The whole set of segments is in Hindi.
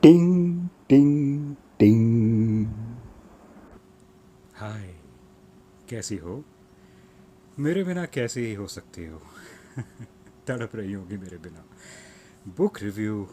टिंग टिंग टिंग। हाय, कैसी हो? मेरे बिना कैसी ही हो सकती हो? तड़प रही होगी मेरे बिना। बुक रिव्यू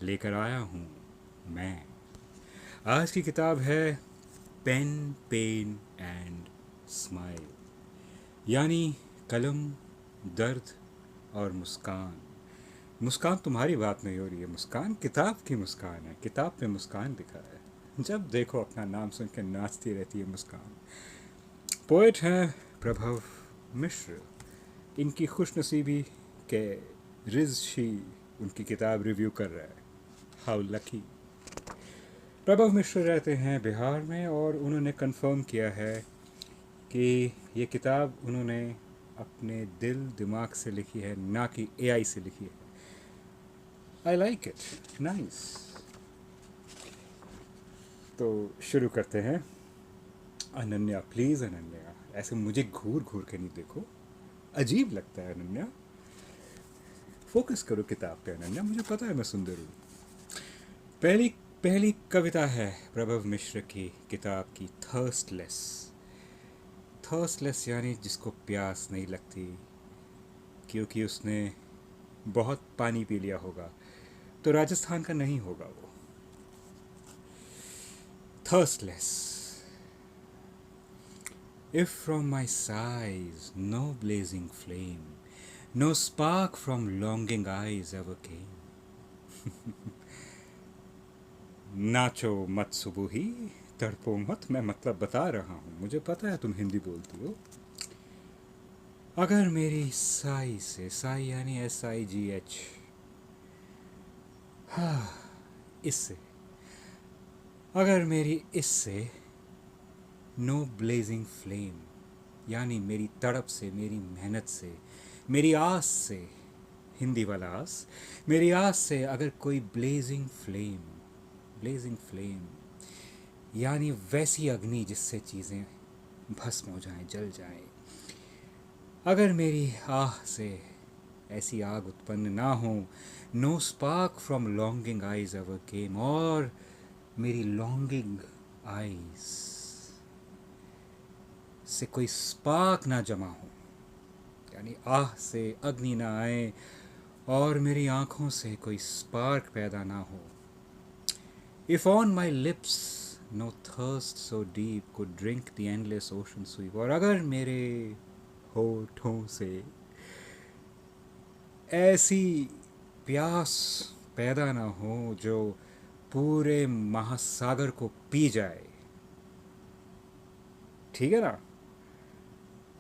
लेकर आया हूँ मैं। आज की किताब है पेन पेन एंड स्माइल, यानी कलम, दर्द और मुस्कान। मुस्कान तुम्हारी बात नहीं हो रही है, मुस्कान किताब की मुस्कान है। किताब पे मुस्कान लिखा है। जब देखो अपना नाम सुन के नाचती रहती है मुस्कान। पोएट हैं प्रभव मिश्र। इनकी खुशनसीबी के ऋषि उनकी किताब रिव्यू कर रहा है। How lucky. प्रभव मिश्र रहते हैं बिहार में और उन्होंने कंफर्म किया है कि ये किताब उन्होंने अपने दिल दिमाग से लिखी है, ना कि एआई से लिखी है। I like it, nice. तो शुरू करते हैं। अनन्या, प्लीज़ अनन्या, ऐसे मुझे घूर घूर के नहीं देखो, अजीब लगता है अनन्या। फोकस करो किताब पे अनन्या, मुझे पता है मैं सुंदर हूँ। पहली पहली कविता है प्रभव मिश्र की किताब की, थर्स्टलेस। थर्स्टलेस यानी जिसको प्यास नहीं लगती क्योंकि उसने बहुत पानी पी लिया होगा। तो राजस्थान का नहीं होगा वो। थर्स्टलेस। If from my sighs no blazing flame, no spark from longing eyes ever came. नाचो मत सुबुही, तड़पो मत, मैं मतलब बता रहा हूँ, मुझे पता है तुम हिंदी बोलती हो। अगर मेरी साई से, साई यानी SIGH, हाँ, इससे, अगर मेरी इससे नो ब्लेजिंग फ्लेम, यानी मेरी तड़प से, मेरी मेहनत से, मेरी आस से, हिंदी वाला आस, मेरी आस से अगर कोई ब्लेजिंग फ्लेम, ब्लेजिंग फ्लेम यानी वैसी अग्नि जिससे चीज़ें भस्म हो जाएं, जल जाएं, अगर मेरी आह से ऐसी आग उत्पन्न ना हो, no spark from longing eyes ever came, और मेरी लॉन्गिंग आइज से कोई स्पार्क ना जमा हो, यानी आह से अग्नि ना आए और मेरी आँखों से कोई स्पार्क पैदा ना हो। If on my lips no thirst so deep could drink the endless ocean sweep, और अगर मेरे होठों से ऐसी प्यास पैदा ना हो जो पूरे महासागर को पी जाए, ठीक है ना?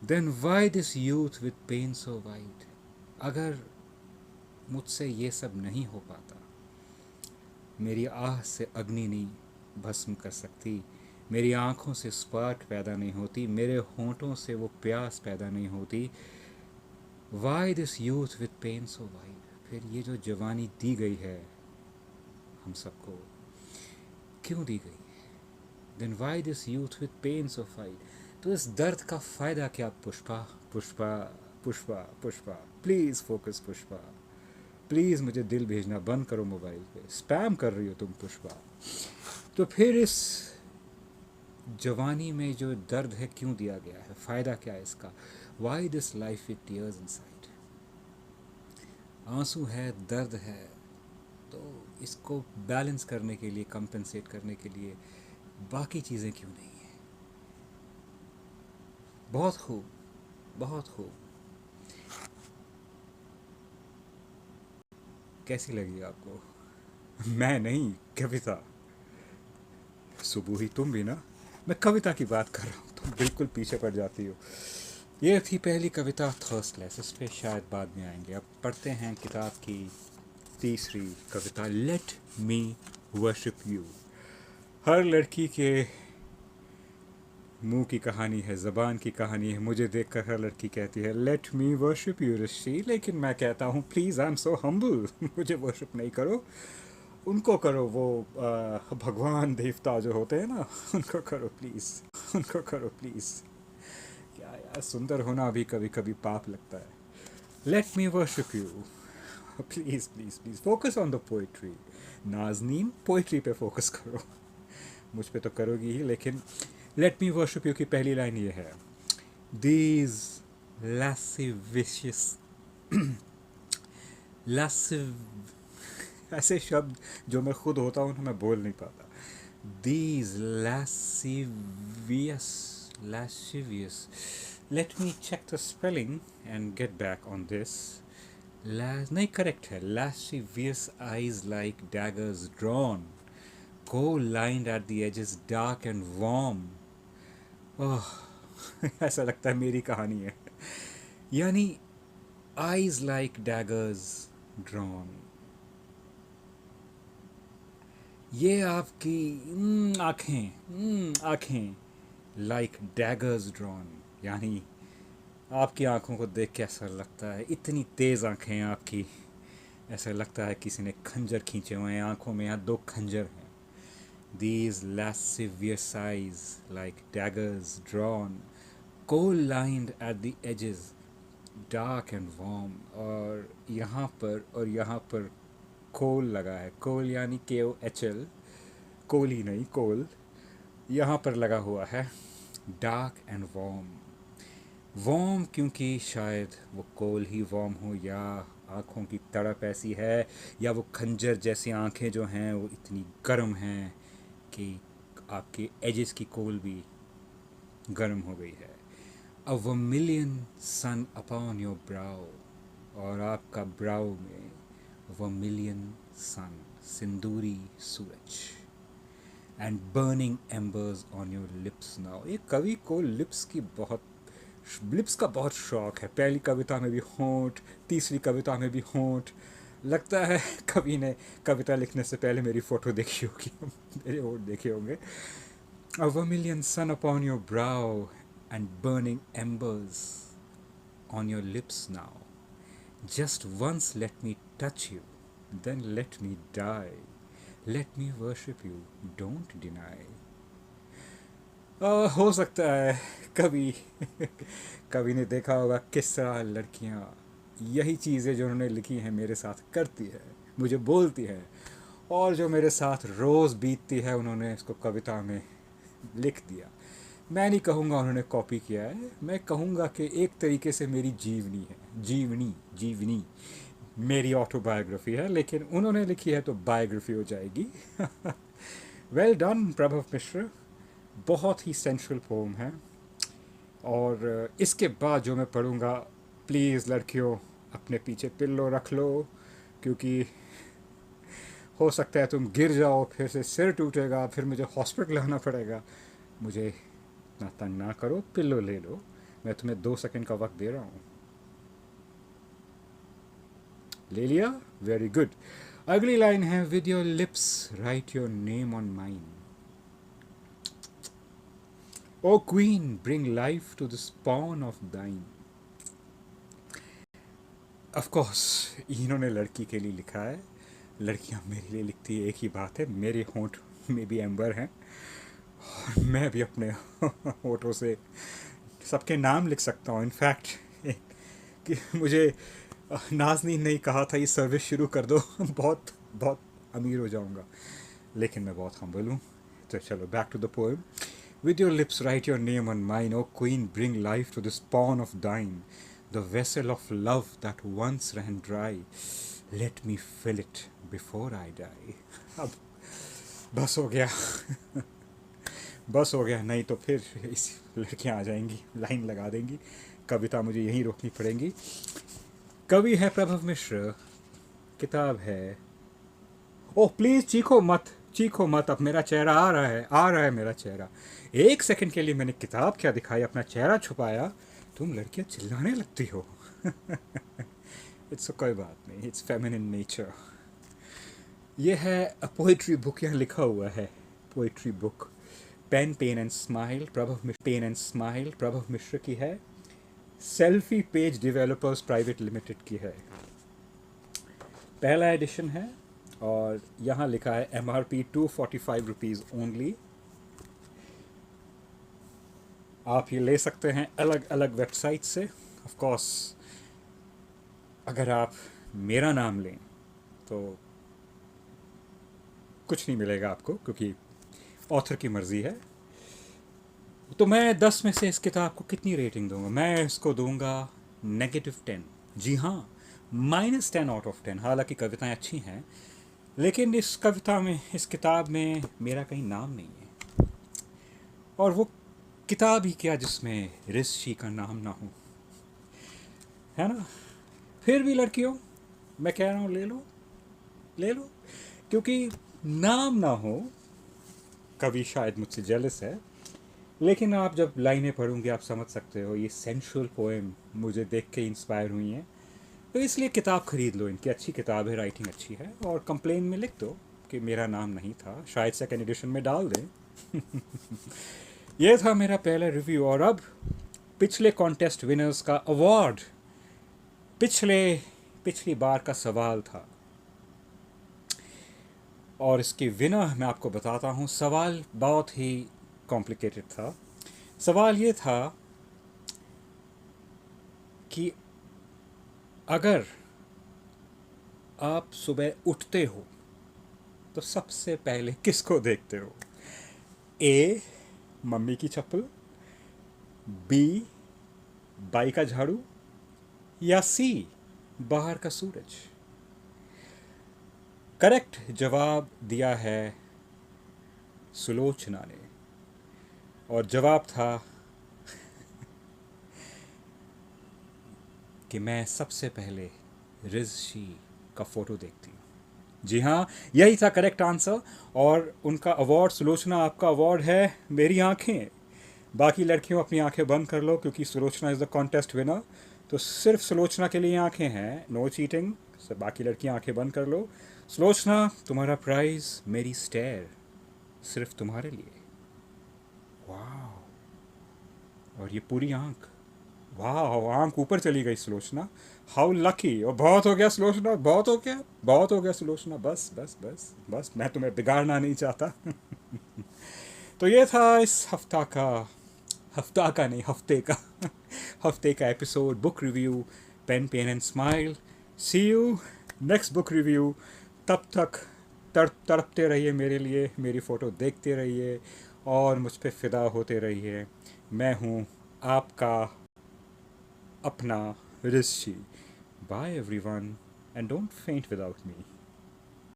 Then why this youth with pain so white, अगर मुझसे ये सब नहीं हो पाता, मेरी आह से अग्नि नहीं भस्म कर सकती, मेरी आँखों से स्पार्क पैदा नहीं होती, मेरे होंठों से वो प्यास पैदा नहीं होती, why this youth with pain so wide, फिर ये जो जवानी दी गई है हम सबको, क्यों दी गई? Then why this youth with pain so wide, तो इस दर्द का फ़ायदा क्या? Pushpa, Pushpa, Pushpa, Pushpa, please focus Pushpa, please मुझे दिल भेजना बंद करो मोबाइल पे, स्पैम कर रही हो तुम पुष्पा। तो फिर इस जवानी में जो दर्द है क्यों दिया गया है? फ़ायदा क्या है इसका? Why this life with tears inside, आंसू है, दर्द है, तो इसको बैलेंस करने के लिए, कंपनसेट करने के लिए बाकी चीज़ें क्यों नहीं है? बहुत खूब, बहुत खूब। कैसी लगी आपको? मैं नहीं, कविता। सुबह ही तुम भी ना, मैं कविता की बात कर रहा हूँ, तुम बिल्कुल पीछे पड़ जाती हो। ये थी पहली कविता, थर्स्टलेस। इस पे शायद बाद में आएंगे। अब पढ़ते हैं किताब की तीसरी कविता, लेट मी वर्शिप यू। हर लड़की के मुंह की कहानी है, ज़बान की कहानी है। मुझे देखकर हर लड़की कहती है लेट मी वर्शिप यू ऋषि, लेकिन मैं कहता हूँ please, I am so humble, मुझे वर्शिप नहीं करो, उनको करो। वो भगवान देवता जो होते हैं ना, उनको करो प्लीज़, उनको करो प्लीज़। क्या यार, सुंदर होना भी कभी कभी पाप लगता है। Let me worship you, please please please focus on the poetry. Nazneen poetry पे फोकस करो। मुझ पे तो करोगी ही, लेकिन लेट मी वर्शिप यू की पहली लाइन ये है, दीज lascivious lasciv ऐसे शब्द जो मैं खुद होता हूँ ना मैं बोल नहीं पाता। These lascivious, let me check the spelling and get back on this. नहीं करेक्ट है, lascivious eyes like daggers drawn, cold lined at the edges, dark and warm. ओह ऐसा लगता है मेरी कहानी है। यानी eyes like daggers drawn, ये आपकी आँखें लाइक डैगर्स ड्रॉन, यानी आपकी आँखों को देख के ऐसा लगता है, इतनी तेज़ आँखें हैं आपकी, ऐसा लगता है किसी ने खंजर खींचे हुए हैं आँखों में, यहाँ दो खंजर हैं। These lascivious eyes like daggers drawn, cold lined at the edges, dark and warm, और यहाँ पर कोल लगा है, कोल यानी KOHL, कोल ही नहीं कोल, यहाँ पर लगा हुआ है डार्क एंड वार्म। वार्म क्योंकि शायद वो कोल ही वार्म हो, या आँखों की तड़प ऐसी है, या वो खंजर जैसी आँखें जो हैं वो इतनी गर्म हैं कि आपके एजेस की कोल भी गर्म हो गई है। A vermilion sun upon your brow, और आपका ब्राउ में वर्मिलियन सन, सिंदूरी सूरज, and burning embers on your lips now. ये कवि को लिप्स का बहुत शौक है। पहली कविता में भी होंठ, तीसरी कविता में भी होंठ। लगता है कवि ने कविता लिखने से पहले मेरी फ़ोटो देखी होगी, मेरे होंठ देखे होंगे। A vermilion sun upon your brow and burning embers on your lips now, just once let me touch you, then let me die. Let me worship you, don't deny. हो सकता है कभी कभी ने देखा होगा किस तरह लड़कियां यही चीज़ें जो उन्होंने लिखी हैं मेरे साथ करती है, मुझे बोलती है, और जो मेरे साथ रोज़ बीतती है उन्होंने इसको कविता में लिख दिया। मैं नहीं कहूँगा उन्होंने कॉपी किया है, मैं कहूँगा कि एक तरीके से मेरी जीवनी है, जीवनी मेरी ऑटोबायोग्राफी है, लेकिन उन्होंने लिखी है तो बायोग्राफी हो जाएगी। वेल डन प्रभव मिश्र, बहुत ही सेंट्रल पोम है। और इसके बाद जो मैं पढ़ूँगा, प्लीज़ लड़कियों अपने पीछे पिल्लो रख लो, क्योंकि हो सकता है तुम गिर जाओ, फिर से सिर टूटेगा, फिर मुझे हॉस्पिटल आना पड़ेगा। मुझे इतना तंग ना करो, पिल्लो ले लो, मैं तुम्हें 2 सेकंड का वक्त दे रहा हूँ। ले लिया? Very good. अगली लाइन है, with your lips write your name on mine, o queen bring life to the spawn of thine. Of course इन्होंने लड़की के लिए लिखा है, लड़कियां मेरे लिए लिखती है एक ही बात है, मेरे होंठ में भी एम्बर हैं, और मैं भी अपने होठों से सबके नाम लिख सकता हूँ। इनफैक्ट कि मुझे नाज़नीन ने कहा था ये सर्विस शुरू कर दो, बहुत बहुत अमीर हो जाऊँगा, लेकिन मैं बहुत हम्बल हूँ। तो चलो back to the poem. With your lips write your name on mine, O queen, bring life to the spawn of thine, the vessel of love that once ran dry. Let me fill it before I die. अब बस हो गया बस हो गया, नहीं तो फिर इस लड़कियाँ आ जाएंगी, लाइन लगा देंगी, कविता मुझे यहीं रोकनी पड़ेगी। कवि है प्रभव मिश्र, किताब है, ओह प्लीज़ चीखो मत, अब मेरा चेहरा आ रहा है मेरा चेहरा। 1 सेकंड के लिए मैंने किताब क्या दिखाई, अपना चेहरा छुपाया, तुम लड़कियां चिल्लाने लगती हो। इट्स कोई बात नहीं, इट्स फेमिनिन नेचर। ये है पोइट्री बुक, यहाँ लिखा हुआ है poetry book, pen and smile Prabhav Mishra की है, selfie page developers private limited की है, पहला एडिशन है, और यहाँ लिखा है MRP 245 रुपीज़ ओनली। आप ये ले सकते हैं अलग अलग वेबसाइट से। ऑफ कोर्स अगर आप मेरा नाम लें तो कुछ नहीं मिलेगा आपको, क्योंकि ऑथर की मर्ज़ी है। तो मैं 10 में से इस किताब को कितनी रेटिंग दूंगा? मैं इसको दूंगा -10। जी हाँ, -10/10। हालांकि कविताएं अच्छी हैं, लेकिन इस कविता में, इस किताब में मेरा कहीं नाम नहीं है। और वो किताब ही क्या जिसमें ऋषि का नाम ना हो, है ना? फिर भी लड़कियों, मैं कह रहा हूँ ले लो, ले लो। क्योंकि नाम ना हो, कवि शायद मुझसे जेलस है, लेकिन आप जब लाइनें पढ़ोगे आप समझ सकते हो ये सेंशुअल पोएम मुझे देख के इंस्पायर हुई हैं। तो इसलिए किताब खरीद लो, इनकी अच्छी किताब है, राइटिंग अच्छी है। और कंप्लेन में लिख दो कि मेरा नाम नहीं था, शायद सेकेंड एडिशन में डाल दें। ये था मेरा पहला रिव्यू। और अब पिछले कॉन्टेस्ट विनर्स का अवार्ड। पिछले पिछली बार का सवाल था, और इसके विनर मैं आपको बताता हूँ। सवाल बहुत ही कॉम्प्लिकेटेड था। सवाल ये था कि अगर आप सुबह उठते हो तो सबसे पहले किसको देखते हो? ए, मम्मी की चप्पल, बी, बाई का झाड़ू, या सी, बाहर का सूरज? करेक्ट जवाब दिया है सुलोचना ने, और जवाब था कि मैं सबसे पहले ऋषि का फोटो देखती हूँ। जी हाँ, यही था करेक्ट आंसर। और उनका अवार्ड, सुलोचना, आपका अवार्ड है मेरी आंखें। बाकी लड़कियों अपनी आंखें बंद कर लो, क्योंकि Sulochana is the contest winner. तो सिर्फ सुलोचना के लिए आंखें हैं, नो चीटिंग। सब बाकी लड़कियां आंखें बंद कर लो। सुलोचना, तुम्हारा प्राइज मेरी स्टेयर, सिर्फ तुम्हारे लिए। वाह! और ये पूरी आंख, वाह! आंख ऊपर चली गई सुलोचना। How lucky! और बहुत हो गया सुलोचना, बहुत हो गया, बहुत हो गया सुलोचना। बस बस बस बस, मैं तुम्हें बिगाड़ना नहीं चाहता। तो ये था इस हफ्ता का नहीं, हफ्ते का हफ्ते का episode, book review, pain pain and smile. See you next book review. तब तक तड़पते रहिए मेरे लिए, मेरी फ़ोटो देखते रहिए और मुझ पे फ़िदा होते रहिए। मैं हूँ आपका अपना ऋषि। बाय एवरीवन, एंड डोंट फेंट विदाउट मी।